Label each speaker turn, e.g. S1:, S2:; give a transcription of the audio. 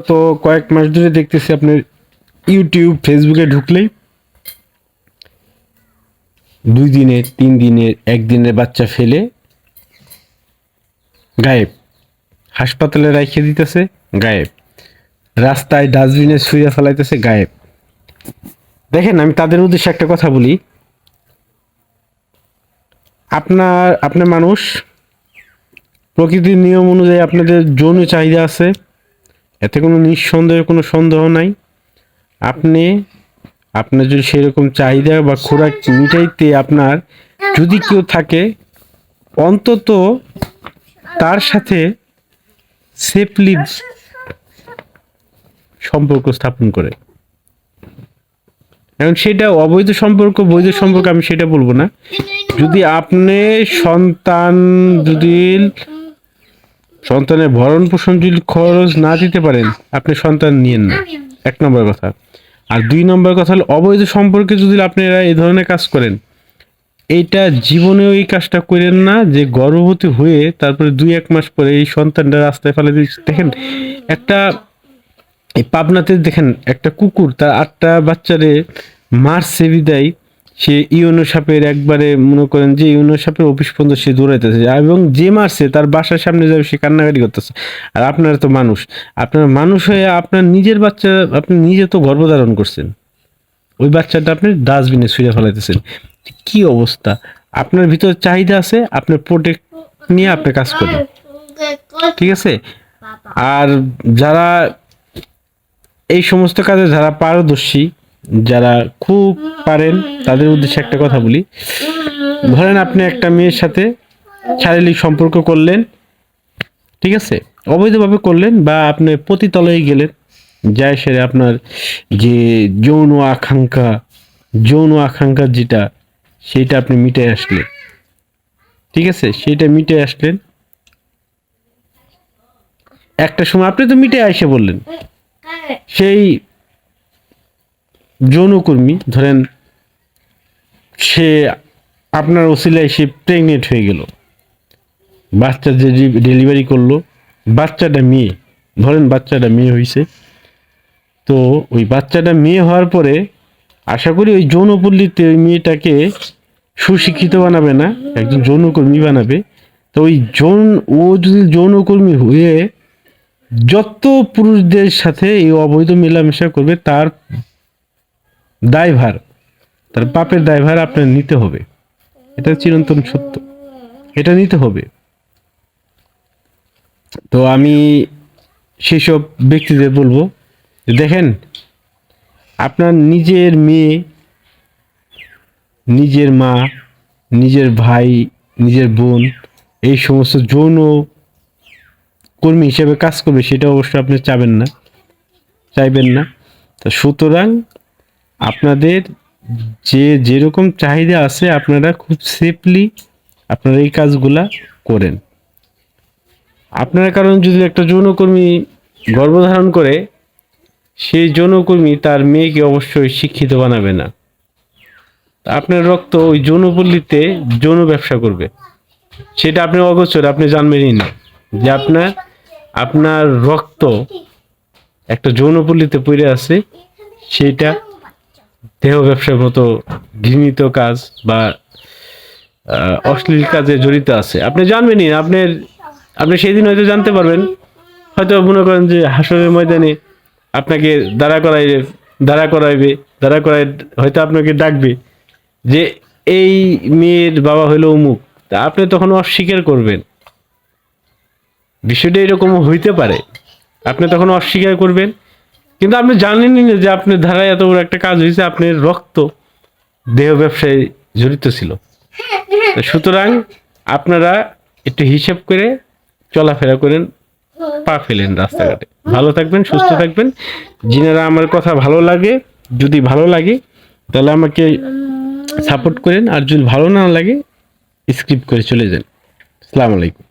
S1: তো কয়েক মাস ধরে দেখতেছি আপনার ইউটিউব ফেসবুকে ঢুকলেই 2 দিনের 3 দিনের 1 দিনের বাচ্চা ফেলে গায়েব, হাসপাতালে রাইখে দিতেছে গায়েব, রাস্তায় ডাস্টবিনে ছুঁড়ে ফেলাইতেছে গায়েব। দেখেন, আমি তাদের উদ্দেশ্যে একটা কথা বলি, আপনার মানুষ, প্রকৃতির নিয়ম অনুযায়ী আপনাদের যৌন চাহিদা আছে, এতে কোনো নিঃসন্দেহের কোনো সন্দেহ নাই। আপনার যদি সেরকম চাহিদা বা খোরাক মিটাইতে আপনার যদি কেউ থাকে, অন্তত তার সাথে সেফলি সম্পর্ক স্থাপন করে। এখন সেটা অবৈধ সম্পর্ক বৈধ সম্পর্ক আমি সেটা বলবো না। যদি আপনি সন্তানের ভরণ পোষণ যদি খরচ না দিতে পারেন, আপনি সন্তান নিয়েন না, 1 নম্বর কথা। আর 2 নম্বর কথা হলো, অবৈধ সম্পর্কে যদি আপনারা এই ধরনের কাজ করেন, এইটা জীবনেও এই কাজটা করেন না যে গর্ভবতী হয়ে তারপরে 2-1 মাস পরে এই সন্তানটা রাস্তায় ফেলে দিচ্ছে। দেখেন, এই পাবনাতে দেখেন একটা কুকুর তার 8টা বাচ্চারে মারছে বিদায়, সে ইউনো সাপের একবারে মনে করেন যে ইউনো সাপের অফিস পর্যন্ত সে দৌড়াইতেছে, এবং যে মারছে তার বাসার সামনে যাবে সে কান্নাকাটি করতেছে। আর আপনারা তো মানুষ, আপনার মানুষ হয়ে আপনার নিজের বাচ্চা আপনি নিজে তো গর্ভধারণ করছেন, ওই বাচ্চাটা আপনি ডাস্টবিনে ছুঁড়ে ফেলাইতেছেন। কি অবস্থা! আপনার ভিতরে চাহিদা আছে, আপনার প্রোটেক্ট নিয়ে আপনি কাজ করেন, ঠিক আছে? আর যারা এই সমস্ত কাজে যারা পারদর্শী, যারা খুব পারেন, তাদের উদ্দেশ্যে একটা কথা বলি। ধরেন আপনি একটা মেয়ের সাথে শারীরিক সম্পর্ক করলেন, ঠিক আছে, অবৈধভাবে করলেন, বা আপনি পতিতলয়ে গেলেন, যায় সেরে আপনার যে যৌন আকাঙ্ক্ষা যেটা, সেটা আপনি মিটে আসলেন, ঠিক আছে, সেটা মিটে আসলেন। একটা সময় আপনি তো মিটে এসে বললেন, সেই যৌনকর্মী ধরেন সে আপনার ওসিলায় সে প্রেগনেন্ট হয়ে গেল, বাচ্চা যে ডেলিভারি করলো, বাচ্চাটা মেয়ে, ধরেন বাচ্চাটা মেয়ে হয়েছে। তো ওই বাচ্চাটা মেয়ে হওয়ার পরে আশা করি ওই যৌনপল্লীতে ওই মেয়েটাকে সুশিক্ষিত বানাবে না, একজন যৌনকর্মী বানাবে। তো ওই ও যদি যৌনকর্মী হয়ে যত পুরুষদের সাথে এই অবৈধ মেলামেশা করবে, তার দায়ভার, তার পাপের দায়ভার আপনার নিতে হবে। এটা চিরন্তন সত্য, এটা নিতে হবে। তো আমি সেসব ব্যক্তিদের বলবো, দেখেন, আপনার নিজের মেয়ে, নিজের মা, নিজের ভাই, নিজের বোন এই সমস্ত যৌন কর্মী হিসেবে কাজ করবে, সেটা অবশ্যই আপনি চাইবেন না। তো সুতরাং আপনাদের যেরকম চাহিদা আছে, আপনারা খুব সেফলি আপনারা এই কাজগুলা করেন। আপনার কারণ যদি একটা যৌনকর্মী গর্ভধারণ করে, সেই যৌনকর্মী তার মেয়েকে অবশ্যই শিক্ষিত বানাবে না। আপনার রক্ত ওই যৌনপল্লীতে যৌন ব্যবসা করবে, সেটা আপনি অগোচর, আপনি জানবেনই না যে আপনার রক্ত একটা যৌনপল্লীতে পড়ে আছে, সেইটা দেহ ব্যবসার মতো ঘৃণিত কাজ বা অশ্লীল কাজে জড়িত আছে, আপনি জানবেনই না। আপনি সেই দিন হয়তো জানতে পারবেন, হয়তো মনে করেন যে হাসরের ময়দানে আপনাকে দাঁড়া করাইবে, হয়তো আপনাকে ডাকবে যে এই মেয়ের বাবা হইলো অমুক, তা আপনি তখন অস্বীকার করবেন। বিষয়টা এরকম হইতে পারে, আপনি তখন অস্বীকার করবেন, কিন্তু আপনি জানেনই না যে আপনার ধারায় এত বড় একটা কাজ হয়েছে, আপনার রক্ত দেহ ব্যবসায় জড়িত ছিল। সুতরাং আপনারা একটু হিসেব করে চলাফেরা করেন, পা ফেলেন রাস্তাঘাটে। ভালো থাকবেন, সুস্থ থাকবেন। যিনারা আমার কথা যদি ভালো লাগে তাহলে আমাকে সাপোর্ট করেন, আর যদি ভালো না লাগে স্কিপ করে চলে যান। আসসালামু আলাইকুম।